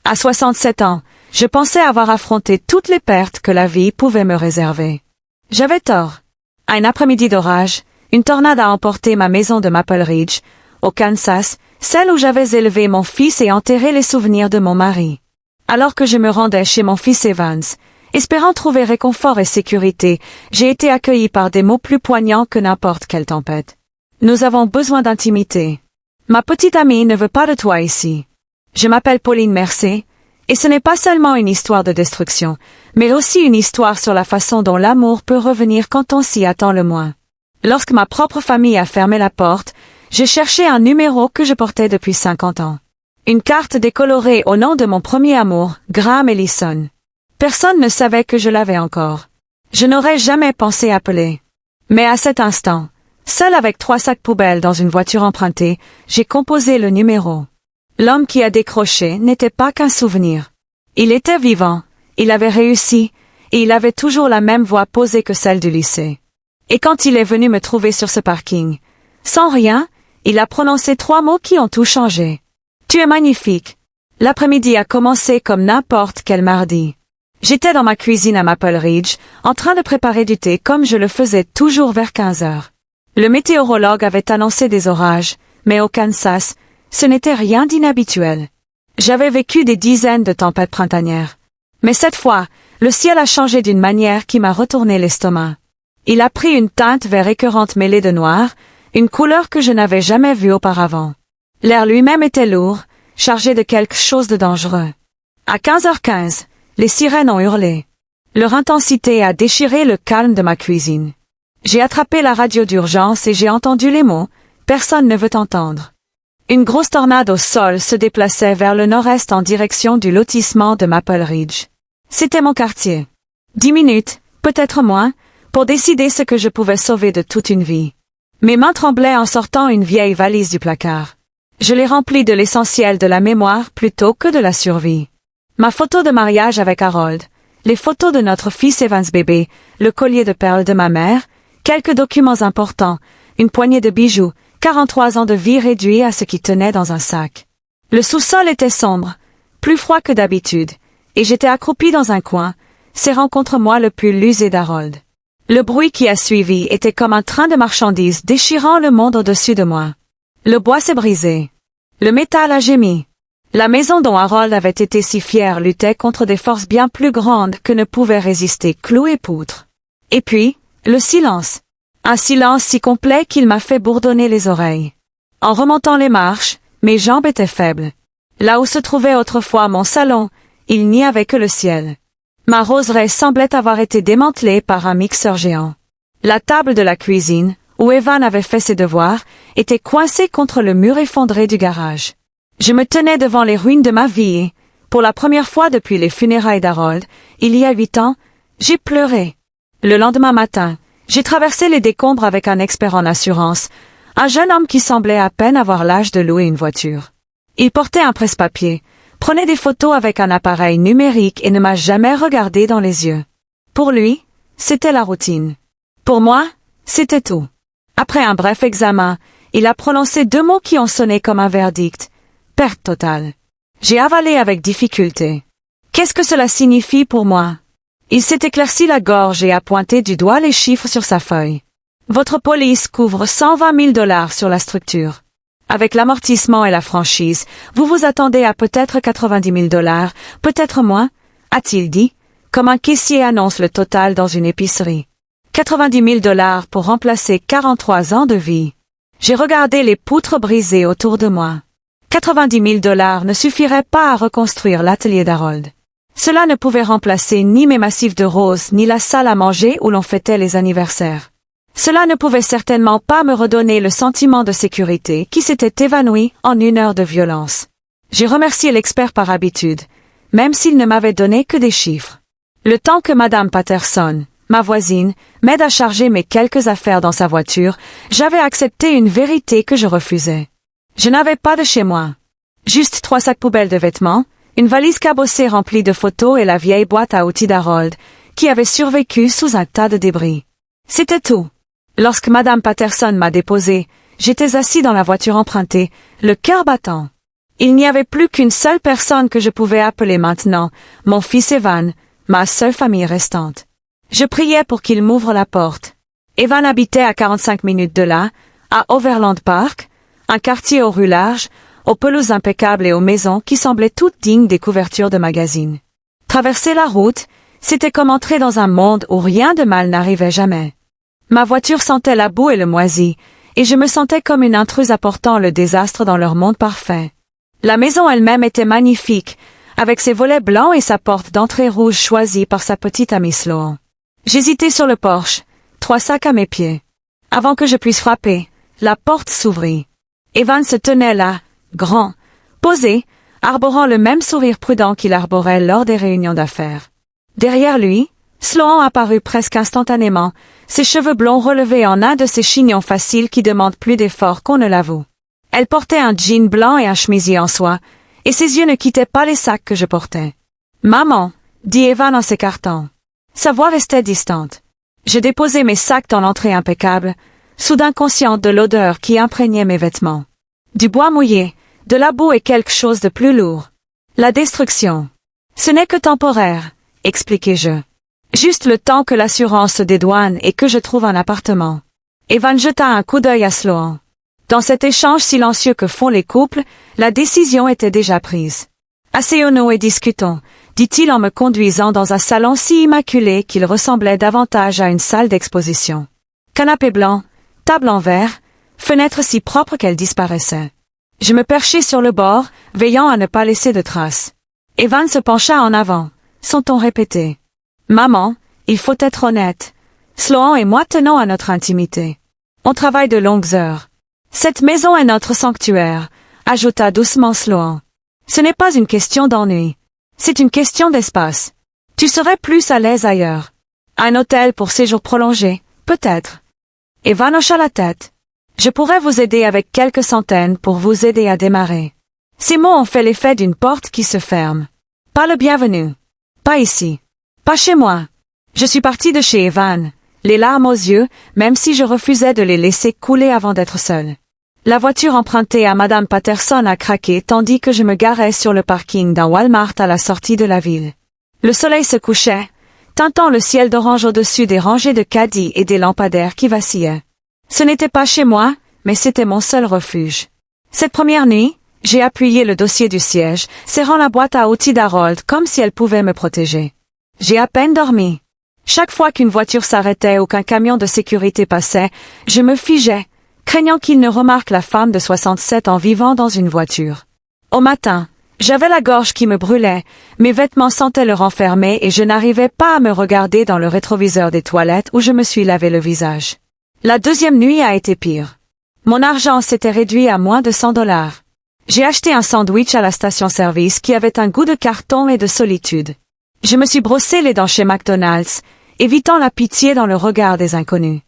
À 67 ans, je pensais avoir affronté toutes les pertes que la vie pouvait me réserver. J'avais tort. À un après-midi d'orage, une tornade a emporté ma maison de Maple Ridge, au Kansas, celle où j'avais élevé mon fils et enterré les souvenirs de mon mari. Alors que je me rendais chez mon fils Evans, espérant trouver réconfort et sécurité, j'ai été accueilli par des mots plus poignants que n'importe quelle tempête. Nous avons besoin d'intimité. Ma petite amie ne veut pas de toi ici. Je m'appelle Pauline Mercier, et ce n'est pas seulement une histoire de destruction, mais aussi une histoire sur la façon dont l'amour peut revenir quand on s'y attend le moins. Lorsque ma propre famille a fermé la porte, j'ai cherché un numéro que je portais depuis 50 ans. Une carte décolorée au nom de mon premier amour, Graham Ellison. Personne ne savait que je l'avais encore. Je n'aurais jamais pensé appeler. Mais à cet instant, seul avec 3 sacs poubelles dans une voiture empruntée, j'ai composé le numéro. L'homme qui a décroché n'était pas qu'un souvenir. Il était vivant, il avait réussi, et il avait toujours la même voix posée que celle du lycée. Et quand il est venu me trouver sur ce parking, sans rien, il a prononcé 3 mots qui ont tout changé. Tu es magnifique. L'après-midi a commencé comme n'importe quel mardi. J'étais dans ma cuisine à Maple Ridge, en train de préparer du thé comme je le faisais toujours vers 15 heures. Le météorologue avait annoncé des orages, mais au Kansas, ce n'était rien d'inhabituel. J'avais vécu des dizaines de tempêtes printanières. Mais cette fois, le ciel a changé d'une manière qui m'a retourné l'estomac. Il a pris une teinte vert écœurante mêlée de noir, une couleur que je n'avais jamais vue auparavant. L'air lui-même était lourd, chargé de quelque chose de dangereux. À 15h15, les sirènes ont hurlé. Leur intensité a déchiré le calme de ma cuisine. J'ai attrapé la radio d'urgence et j'ai entendu les mots « Personne ne veut entendre ». Une grosse tornade au sol se déplaçait vers le nord-est en direction du lotissement de Maple Ridge. C'était mon quartier. 10 minutes, peut-être moins, pour décider ce que je pouvais sauver de toute une vie. Mes mains tremblaient en sortant une vieille valise du placard. Je l'ai remplie de l'essentiel de la mémoire plutôt que de la survie. Ma photo de mariage avec Harold, les photos de notre fils Evans bébé, le collier de perles de ma mère, quelques documents importants, une poignée de bijoux, 43 ans de vie réduits à ce qui tenait dans un sac. Le sous-sol était sombre, plus froid que d'habitude, et j'étais accroupi dans un coin, serrant contre moi le pull usé d'Harold. Le bruit qui a suivi était comme un train de marchandises déchirant le monde au-dessus de moi. Le bois s'est brisé. Le métal a gémi. La maison dont Harold avait été si fier luttait contre des forces bien plus grandes que ne pouvaient résister clous et poutres. Et puis, le silence. Un silence si complet qu'il m'a fait bourdonner les oreilles. En remontant les marches, mes jambes étaient faibles. Là où se trouvait autrefois mon salon, il n'y avait que le ciel. Ma roseraie semblait avoir été démantelée par un mixeur géant. La table de la cuisine, où Evan avait fait ses devoirs, était coincée contre le mur effondré du garage. Je me tenais devant les ruines de ma vie et, pour la première fois depuis les funérailles d'Harold, il y a 8 ans, j'ai pleuré. Le lendemain matin, j'ai traversé les décombres avec un expert en assurance, un jeune homme qui semblait à peine avoir l'âge de louer une voiture. Il portait un presse-papier, prenait des photos avec un appareil numérique et ne m'a jamais regardé dans les yeux. Pour lui, c'était la routine. Pour moi, c'était tout. Après un bref examen, il a prononcé 2 mots qui ont sonné comme un verdict. Perte totale. J'ai avalé avec difficulté. Qu'est-ce que cela signifie pour moi? Il s'est éclairci la gorge et a pointé du doigt les chiffres sur sa feuille. Votre police couvre 120 000 $ sur la structure. Avec l'amortissement et la franchise, vous vous attendez à peut-être 90 000 $, peut-être moins, a-t-il dit, comme un caissier annonce le total dans une épicerie. 90 000 $ pour remplacer 43 ans de vie. J'ai regardé les poutres brisées autour de moi. 90 000 $ ne suffiraient pas à reconstruire l'atelier d'Harold. Cela ne pouvait remplacer ni mes massifs de roses ni la salle à manger où l'on fêtait les anniversaires. Cela ne pouvait certainement pas me redonner le sentiment de sécurité qui s'était évanoui en 1 heure de violence. J'ai remercié l'expert par habitude, même s'il ne m'avait donné que des chiffres. Le temps que Madame Patterson, ma voisine, m'aide à charger mes quelques affaires dans sa voiture, j'avais accepté une vérité que je refusais. Je n'avais pas de chez moi. Juste 3 sacs poubelles de vêtements, une valise cabossée remplie de photos et la vieille boîte à outils d'Harold, qui avait survécu sous un tas de débris. C'était tout. Lorsque Madame Patterson m'a déposé, j'étais assis dans la voiture empruntée, le cœur battant. Il n'y avait plus qu'une seule personne que je pouvais appeler maintenant, mon fils Evan, ma seule famille restante. Je priais pour qu'il m'ouvre la porte. Evan habitait à 45 minutes de là, à Overland Park, un quartier aux rues larges, aux pelouses impeccables et aux maisons qui semblaient toutes dignes des couvertures de magazines. Traverser la route, c'était comme entrer dans un monde où rien de mal n'arrivait jamais. Ma voiture sentait la boue et le moisi, et je me sentais comme une intruse apportant le désastre dans leur monde parfait. La maison elle-même était magnifique, avec ses volets blancs et sa porte d'entrée rouge choisie par sa petite amie Sloan. J'hésitais sur le porche, 3 sacs à mes pieds. Avant que je puisse frapper, la porte s'ouvrit. Evan se tenait là, grand, posé, arborant le même sourire prudent qu'il arborait lors des réunions d'affaires. Derrière lui, Sloan apparut presque instantanément, ses cheveux blonds relevés en un de ces chignons faciles qui demandent plus d'efforts qu'on ne l'avoue. Elle portait un jean blanc et un chemisier en soie, et ses yeux ne quittaient pas les sacs que je portais. « Maman » dit Evan en s'écartant. Sa voix restait distante. Je déposai mes sacs dans l'entrée impeccable, soudain consciente de l'odeur qui imprégnait mes vêtements. Du bois mouillé, de la boue et quelque chose de plus lourd. La destruction. Ce n'est que temporaire, expliquai-je. Juste le temps que l'assurance se dédouane et que je trouve un appartement. Evan jeta un coup d'œil à Sloan. Dans cet échange silencieux que font les couples, la décision était déjà prise. Asseyons-nous et discutons, dit-il en me conduisant dans un salon si immaculé qu'il ressemblait davantage à une salle d'exposition. Canapé blanc, table en verre, fenêtre si propre qu'elle disparaissait. Je me perchai sur le bord, veillant à ne pas laisser de traces. Evan se pencha en avant, son ton répété. « Maman, il faut être honnête. Sloan et moi tenons à notre intimité. On travaille de longues heures. Cette maison est notre sanctuaire, ajouta doucement Sloan. Ce n'est pas une question d'ennui. C'est une question d'espace. Tu serais plus à l'aise ailleurs. Un hôtel pour séjour prolongé, peut-être. » Evan hocha la tête. « Je pourrais vous aider avec quelques centaines pour vous aider à démarrer. » Ces mots ont fait l'effet d'une porte qui se ferme. Pas le bienvenu. Pas ici. Pas chez moi. Je suis partie de chez Evan, les larmes aux yeux, même si je refusais de les laisser couler avant d'être seule. La voiture empruntée à Madame Patterson a craqué tandis que je me garais sur le parking d'un Walmart à la sortie de la ville. Le soleil se couchait, teintant le ciel d'orange au-dessus des rangées de caddies et des lampadaires qui vacillaient. Ce n'était pas chez moi, mais c'était mon seul refuge. Cette première nuit, j'ai appuyé le dossier du siège, serrant la boîte à outils d'Harold comme si elle pouvait me protéger. J'ai à peine dormi. Chaque fois qu'une voiture s'arrêtait ou qu'un camion de sécurité passait, je me figeais, craignant qu'il ne remarque la femme de 67 ans vivant dans une voiture. Au matin, j'avais la gorge qui me brûlait, mes vêtements sentaient le renfermer et je n'arrivais pas à me regarder dans le rétroviseur des toilettes où je me suis lavé le visage. La deuxième nuit a été pire. Mon argent s'était réduit à moins de $100. J'ai acheté un sandwich à la station-service qui avait un goût de carton et de solitude. Je me suis brossé les dents chez McDonald's, évitant la pitié dans le regard des inconnus.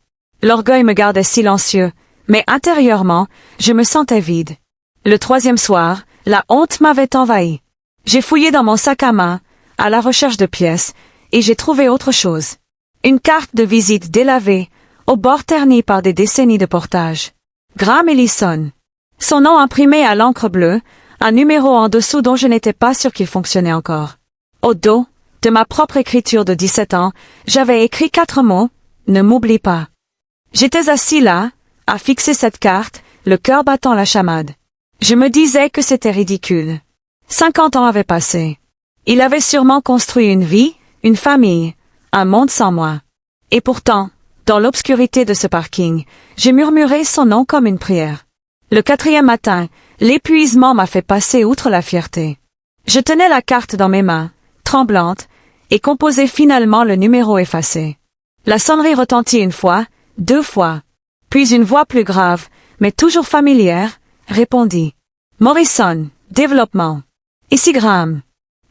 L'orgueil me gardait silencieux, mais intérieurement, je me sentais vide. Le troisième soir, la honte m'avait envahi. J'ai fouillé dans mon sac à main, à la recherche de pièces, et j'ai trouvé autre chose. Une carte de visite délavée, au bord terni par des décennies de portage. Graham Ellison. Son nom imprimé à l'encre bleue, un numéro en dessous dont je n'étais pas sûr qu'il fonctionnait encore. Au dos, de ma propre écriture de 17 ans, j'avais écrit 4 mots, « Ne m'oublie pas ». J'étais assis là, à fixer cette carte, le cœur battant la chamade. Je me disais que c'était ridicule. 50 ans avaient passé. Il avait sûrement construit une vie, une famille, un monde sans moi. Et pourtant, dans l'obscurité de ce parking, j'ai murmuré son nom comme une prière. Le 4e matin, l'épuisement m'a fait passer outre la fierté. Je tenais la carte dans mes mains, tremblante, et composais finalement le numéro effacé. La sonnerie retentit 1 fois, 2 fois. Puis une voix plus grave, mais toujours familière, répondit. « Morrison, développement. Ici Graham. »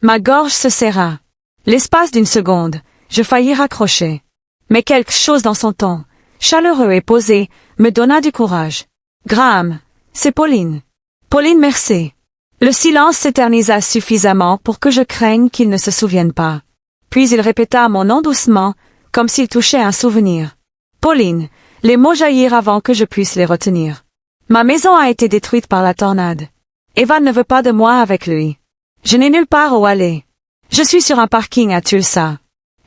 Ma gorge se serra. L'espace d'une seconde, je faillis raccrocher. Mais quelque chose dans son ton, chaleureux et posé, me donna du courage. « Graham, c'est Pauline. Pauline Mercier. » Le silence s'éternisa suffisamment pour que je craigne qu'il ne se souvienne pas. Puis il répéta mon nom doucement, comme s'il touchait un souvenir. « Pauline », les mots jaillirent avant que je puisse les retenir. « Ma maison a été détruite par la tornade. » Evan ne veut pas de moi avec lui. Je n'ai nulle part où aller. Je suis sur un parking à Tulsa.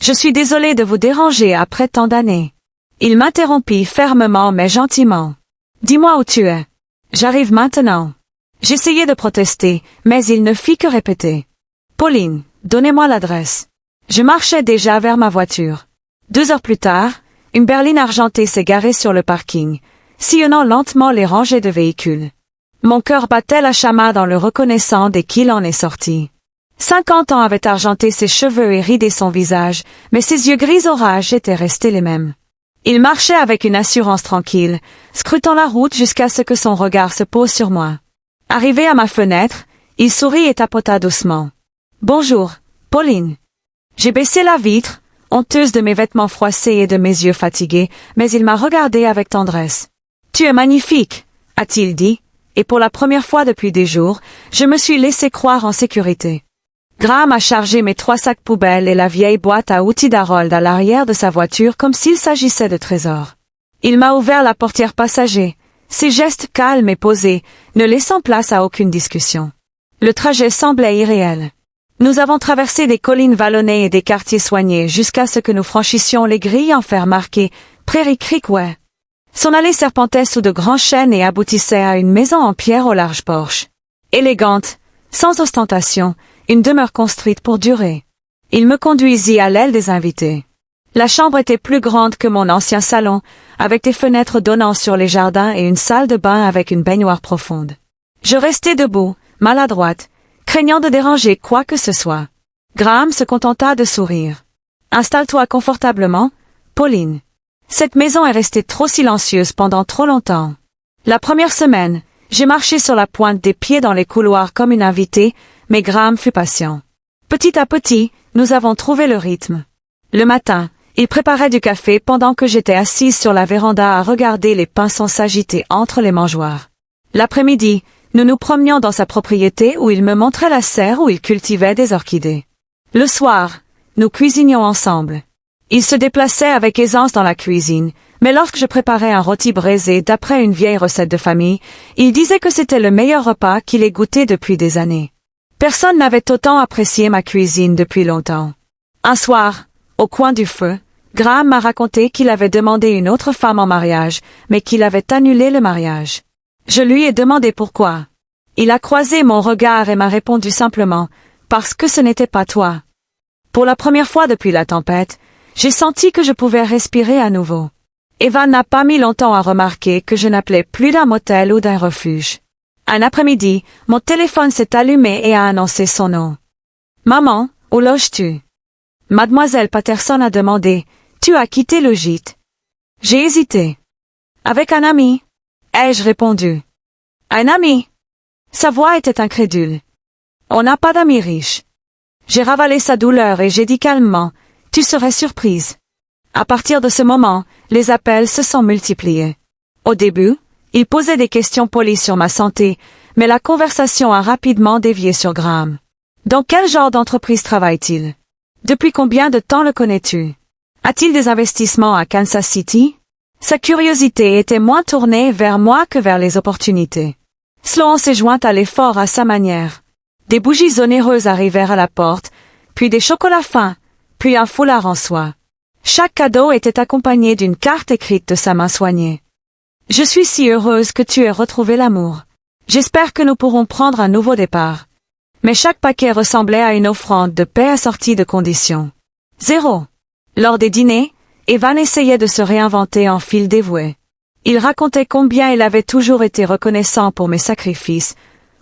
Je suis désolé de vous déranger après tant d'années. Il m'interrompit fermement mais gentiment. Dis-moi où tu es. J'arrive maintenant. J'essayai de protester, mais il ne fit que répéter. Pauline, donnez-moi l'adresse. Je marchais déjà vers ma voiture. 2 heures plus tard, une berline argentée s'est garée sur le parking, sillonnant lentement les rangées de véhicules. Mon cœur battait la chamade en le reconnaissant dès qu'il en est sorti. 50 ans avaient argenté ses cheveux et ridé son visage, mais ses yeux gris orage étaient restés les mêmes. Il marchait avec une assurance tranquille, scrutant la route jusqu'à ce que son regard se pose sur moi. Arrivé à ma fenêtre, il sourit et tapota doucement. « Bonjour, Pauline. » J'ai baissé la vitre, honteuse de mes vêtements froissés et de mes yeux fatigués, mais il m'a regardé avec tendresse. « Tu es magnifique, » a-t-il dit, et pour la première fois depuis des jours, je me suis laissé croire en sécurité. Graham a chargé mes 3 sacs poubelles et la vieille boîte à outils d'Harold à l'arrière de sa voiture comme s'il s'agissait de trésors. Il m'a ouvert la portière passager, ses gestes calmes et posés, ne laissant place à aucune discussion. Le trajet semblait irréel. Nous avons traversé des collines vallonnées et des quartiers soignés jusqu'à ce que nous franchissions les grilles en fer marquées Prairie Creekway. Son allée serpentait sous de grands chênes et aboutissait à une maison en pierre au large porche. Élégante, sans ostentation, une demeure construite pour durer. Il me conduisit à l'aile des invités. La chambre était plus grande que mon ancien salon, avec des fenêtres donnant sur les jardins et une salle de bain avec une baignoire profonde. Je restai debout, maladroite, craignant de déranger quoi que ce soit. Graham se contenta de sourire. « Installe-toi confortablement, Pauline. » Cette maison est restée trop silencieuse pendant trop longtemps. La première semaine, j'ai marché sur la pointe des pieds dans les couloirs comme une invitée, mais Graham fut patient. Petit à petit, nous avons trouvé le rythme. Le matin, il préparait du café pendant que j'étais assise sur la véranda à regarder les pinsons s'agiter entre les mangeoires. L'après-midi, nous nous promenions dans sa propriété où il me montrait la serre où il cultivait des orchidées. Le soir, nous cuisinions ensemble. Il se déplaçait avec aisance dans la cuisine, mais lorsque je préparais un rôti braisé d'après une vieille recette de famille, il disait que c'était le meilleur repas qu'il ait goûté depuis des années. Personne n'avait autant apprécié ma cuisine depuis longtemps. Un soir, au coin du feu, Graham m'a raconté qu'il avait demandé une autre femme en mariage, mais qu'il avait annulé le mariage. Je lui ai demandé pourquoi. Il a croisé mon regard et m'a répondu simplement « Parce que ce n'était pas toi ». Pour la première fois depuis la tempête, j'ai senti que je pouvais respirer à nouveau. Evan n'a pas mis longtemps à remarquer que je n'appelais plus d'un motel ou d'un refuge. Un après-midi, mon téléphone s'est allumé et a annoncé son nom. « Maman, où loges-tu » Mademoiselle Patterson a demandé « Tu as quitté le gîte ?» J'ai hésité. « Avec un ami ?» ai-je répondu. « Un ami ?» Sa voix était incrédule. « On n'a pas d'amis riches. » J'ai ravalé sa douleur et j'ai dit calmement « Tu serais surprise. » À partir de ce moment, les appels se sont multipliés. Au début, il posait des questions polies sur ma santé, mais la conversation a rapidement dévié sur Graham. Dans quel genre d'entreprise travaille-t-il? Depuis combien de temps le connais-tu? A-t-il des investissements à Kansas City? Sa curiosité était moins tournée vers moi que vers les opportunités. Sloan s'est joint à l'effort à sa manière. Des bougies onéreuses arrivèrent à la porte, puis des chocolats fins, puis un foulard en soie. Chaque cadeau était accompagné d'une carte écrite de sa main soignée. « Je suis si heureuse que tu aies retrouvé l'amour. J'espère que nous pourrons prendre un nouveau départ. » Mais chaque paquet ressemblait à une offrande de paix assortie de conditions. 0. Lors des dîners, Evan essayait de se réinventer en fil dévoué. Il racontait combien il avait toujours été reconnaissant pour mes sacrifices,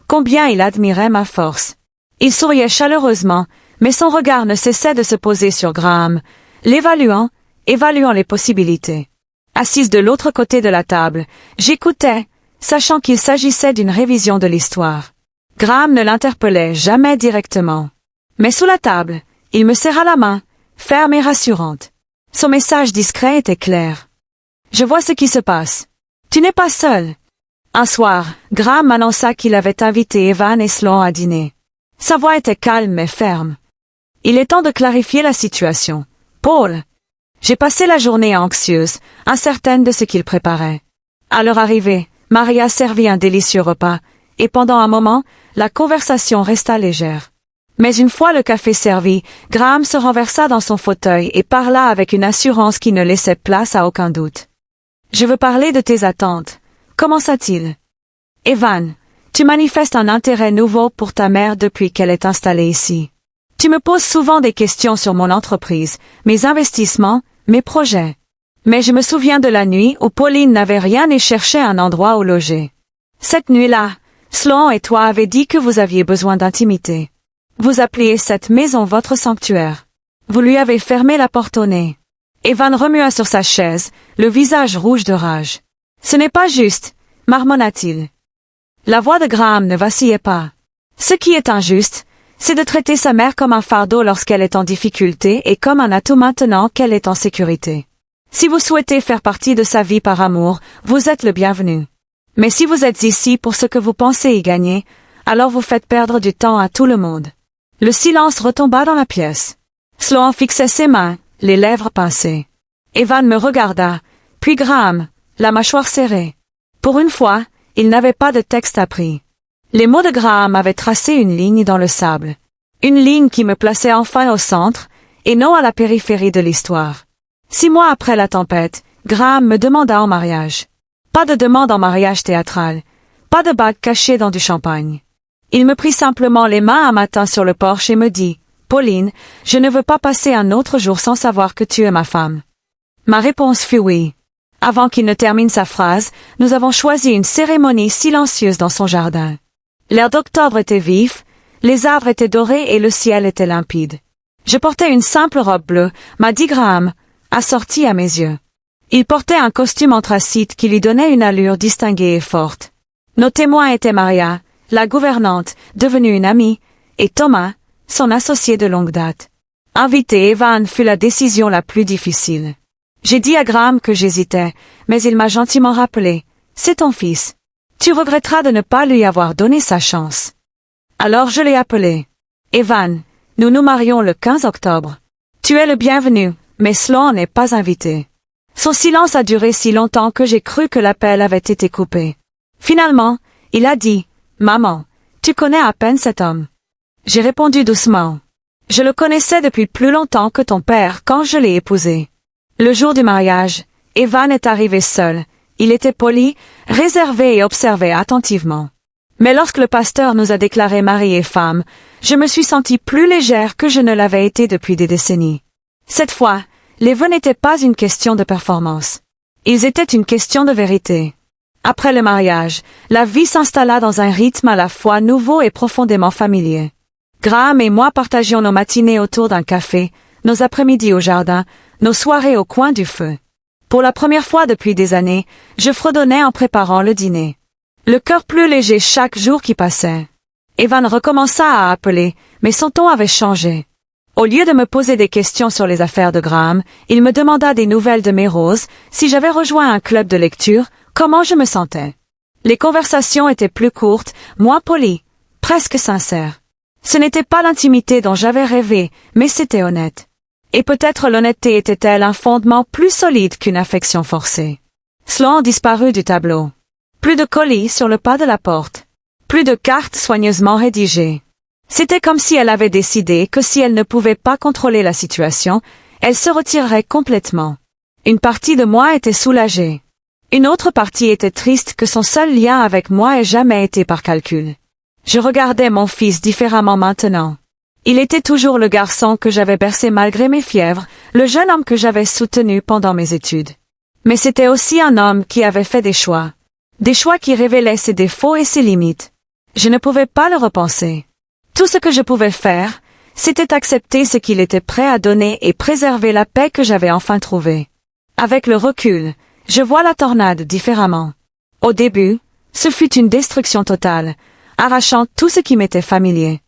combien il admirait ma force. Il souriait chaleureusement, mais son regard ne cessait de se poser sur Graham, l'évaluant, évaluant les possibilités. Assise de l'autre côté de la table, j'écoutais, sachant qu'il s'agissait d'une révision de l'histoire. Graham ne l'interpellait jamais directement. Mais sous la table, il me serra la main, ferme et rassurante. Son message discret était clair. « Je vois ce qui se passe. Tu n'es pas seul. » Un soir, Graham annonça qu'il avait invité Evan et Sloan à dîner. Sa voix était calme mais ferme. « Il est temps de clarifier la situation. Paul. » J'ai passé la journée anxieuse, incertaine de ce qu'il préparait. À leur arrivée, Maria servit un délicieux repas, et pendant un moment, la conversation resta légère. Mais une fois le café servi, Graham se renversa dans son fauteuil et parla avec une assurance qui ne laissait place à aucun doute. « Je veux parler de tes attentes. Commença-t-il. Evan, tu manifestes un intérêt nouveau pour ta mère depuis qu'elle est installée ici. Tu me poses souvent des questions sur mon entreprise, mes investissements, mes projets. Mais je me souviens de la nuit où Pauline n'avait rien et cherchait un endroit où loger. Cette nuit-là, Sloan et toi avez dit que vous aviez besoin d'intimité. Vous appeliez cette maison votre sanctuaire. Vous lui avez fermé la porte au nez. » Evan remua sur sa chaise, le visage rouge de rage. « Ce n'est pas juste, » marmonna-t-il. La voix de Graham ne vacillait pas. Ce qui est injuste, c'est de traiter sa mère comme un fardeau lorsqu'elle est en difficulté et comme un atout maintenant qu'elle est en sécurité. Si vous souhaitez faire partie de sa vie par amour, vous êtes le bienvenu. Mais si vous êtes ici pour ce que vous pensez y gagner, alors vous faites perdre du temps à tout le monde. Le silence retomba dans la pièce. Sloan fixait ses mains, les lèvres pincées. Evan me regarda, puis Graham, la mâchoire serrée. Pour une fois, il n'avait pas de texte appris. Les mots de Graham avaient tracé une ligne dans le sable. Une ligne qui me plaçait enfin au centre, et non à la périphérie de l'histoire. 6 mois après la tempête, Graham me demanda en mariage. Pas de demande en mariage théâtral. Pas de bague cachée dans du champagne. Il me prit simplement les mains un matin sur le porche et me dit « Pauline, je ne veux pas passer un autre jour sans savoir que tu es ma femme. » Ma réponse fut oui. Avant qu'il ne termine sa phrase, nous avons choisi une cérémonie silencieuse dans son jardin. L'air d'octobre était vif, les arbres étaient dorés et le ciel était limpide. Je portais une simple robe bleue, m'a dit Graham, assortie à mes yeux. Il portait un costume anthracite qui lui donnait une allure distinguée et forte. Nos témoins étaient Maria, la gouvernante, devenue une amie, et Thomas, son associé de longue date. Inviter Evan fut la décision la plus difficile. J'ai dit à Graham que j'hésitais, mais il m'a gentiment rappelé, « C'est ton fils. Tu regretteras de ne pas lui avoir donné sa chance. » Alors je l'ai appelé. « Evan, nous nous marions le 15 octobre. Tu es le bienvenu, mais Sloan n'est pas invité. » Son silence a duré si longtemps que j'ai cru que l'appel avait été coupé. Finalement, il a dit, « Maman, tu connais à peine cet homme. » J'ai répondu doucement. « Je le connaissais depuis plus longtemps que ton père quand je l'ai épousé. » Le jour du mariage, Evan est arrivé seul. Il était poli, réservé et observait attentivement. Mais lorsque le pasteur nous a déclarés mari et femme, je me suis sentie plus légère que je ne l'avais été depuis des décennies. Cette fois, les vœux n'étaient pas une question de performance. Ils étaient une question de vérité. Après le mariage, la vie s'installa dans un rythme à la fois nouveau et profondément familier. Graham et moi partagions nos matinées autour d'un café, nos après-midi au jardin, nos soirées au coin du feu. Pour la première fois depuis des années, je fredonnais en préparant le dîner. Le cœur plus léger chaque jour qui passait. Evan recommença à appeler, mais son ton avait changé. Au lieu de me poser des questions sur les affaires de Graham, il me demanda des nouvelles de mes roses, si j'avais rejoint un club de lecture, comment je me sentais. Les conversations étaient plus courtes, moins polies, presque sincères. Ce n'était pas l'intimité dont j'avais rêvé, mais c'était honnête. Et peut-être l'honnêteté était-elle un fondement plus solide qu'une affection forcée. Sloan disparut du tableau. Plus de colis sur le pas de la porte. Plus de cartes soigneusement rédigées. C'était comme si elle avait décidé que si elle ne pouvait pas contrôler la situation, elle se retirerait complètement. Une partie de moi était soulagée. Une autre partie était triste que son seul lien avec moi ait jamais été par calcul. Je regardais mon fils différemment maintenant. Il était toujours le garçon que j'avais bercé malgré mes fièvres, le jeune homme que j'avais soutenu pendant mes études. Mais c'était aussi un homme qui avait fait des choix. Des choix qui révélaient ses défauts et ses limites. Je ne pouvais pas le repenser. Tout ce que je pouvais faire, c'était accepter ce qu'il était prêt à donner et préserver la paix que j'avais enfin trouvée. Avec le recul, je vois la tornade différemment. Au début, ce fut une destruction totale, arrachant tout ce qui m'était familier.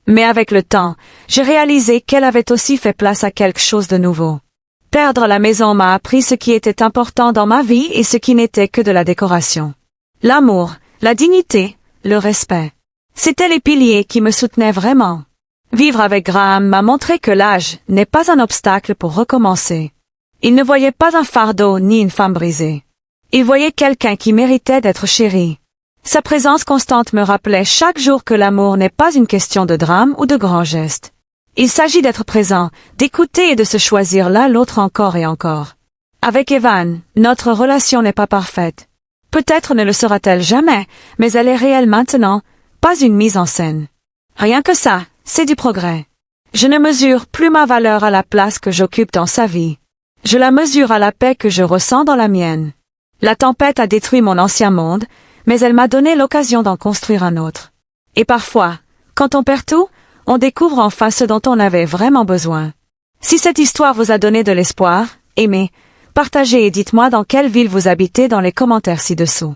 Mais avec le temps, j'ai réalisé qu'elle avait aussi fait place à quelque chose de nouveau. Perdre la maison m'a appris ce qui était important dans ma vie et ce qui n'était que de la décoration. L'amour, la dignité, le respect. C'étaient les piliers qui me soutenaient vraiment. Vivre avec Graham m'a montré que l'âge n'est pas un obstacle pour recommencer. Il ne voyait pas un fardeau ni une femme brisée. Il voyait quelqu'un qui méritait d'être chéri. Sa présence constante me rappelait chaque jour que l'amour n'est pas une question de drame ou de grands gestes. Il s'agit d'être présent, d'écouter et de se choisir l'un l'autre encore et encore. Avec Evan, notre relation n'est pas parfaite. Peut-être ne le sera-t-elle jamais, mais elle est réelle maintenant, pas une mise en scène. Rien que ça, c'est du progrès. Je ne mesure plus ma valeur à la place que j'occupe dans sa vie. Je la mesure à la paix que je ressens dans la mienne. La tempête a détruit mon ancien monde, mais elle m'a donné l'occasion d'en construire un autre. Et parfois, quand on perd tout, on découvre enfin ce dont on avait vraiment besoin. Si cette histoire vous a donné de l'espoir, aimez, partagez et dites-moi dans quelle ville vous habitez dans les commentaires ci-dessous.